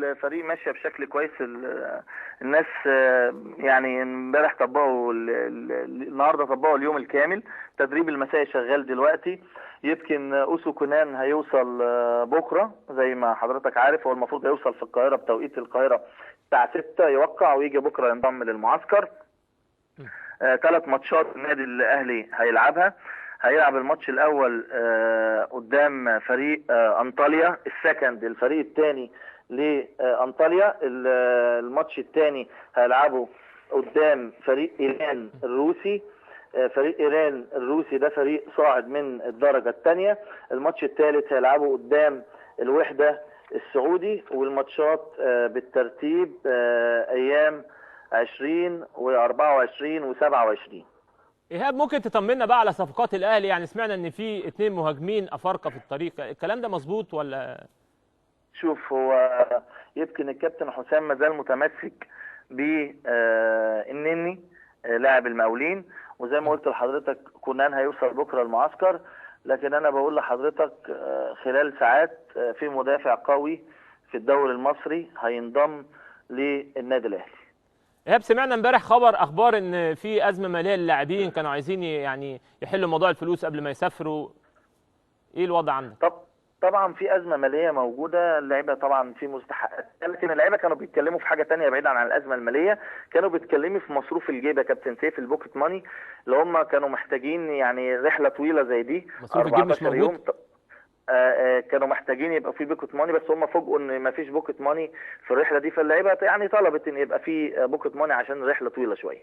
الفريق ماشيه بشكل كويس. الناس يعني امبارح طبقوا النهارده طبقوا اليوم الكامل. تدريب المسائي شغال دلوقتي. يمكن اوسو كونان هيوصل بكره زي ما حضرتك عارف. هو المفروض هيوصل في القاهره بتوقيت القاهره الساعه 6 يوقع ويجي بكره ينضم للمعسكر. 3 ماتشات النادي الاهلي هيلعبها. هيلعب الماتش الاول قدام فريق انطاليا السكند، الفريق الثاني لانطاليا. الماتش الثاني هيلعبه قدام فريق ايران الروسي. فريق ايران الروسي ده فريق صاعد من الدرجه الثانيه. الماتش الثالث هيلعبه قدام الوحده السعودي. والماتشات بالترتيب ايام 20 و24 و27. ايهاب، ممكن تطمنا بقى على صفقات الاهلي؟ يعني سمعنا ان في 2 مهاجمين افارقه في الطريق، الكلام ده مظبوط ولا؟ شوف، هو يمكن الكابتن حسام ما زال متمسك بالنني لاعب المقاولين، وزي ما قلت لحضرتك كونان هيوصل بكره المعسكر. لكن انا بقول لحضرتك خلال ساعات في مدافع قوي في الدوري المصري هينضم للنادي الاهلي. ايهاب، سمعنا امبارح اخبار ان في ازمه ماليه للاعبين، كانوا عايزين يعني يحلوا موضوع الفلوس قبل ما يسافروا. ايه الوضع عندك؟ طبعا في ازمه ماليه موجوده. اللعيبه طبعا في مستحقات، لكن اللعيبه كانوا بيتكلموا في حاجه تانية بعيدا عن الازمه الماليه. كانوا بيتكلموا في مصروف الجيب يا كابتن سيف، البوكيت ماني اللي هم كانوا محتاجين. يعني رحله طويله زي دي مصروف الجيب مش 14 يوم. موجود. كانوا محتاجين يبقى في بوكيت ماني، بس هم فوجئوا ان ما فيش بوكيت ماني في الرحله دي. فاللعيبه يعني طلبت ان يبقى في بوكيت ماني عشان الرحله طويله شويه.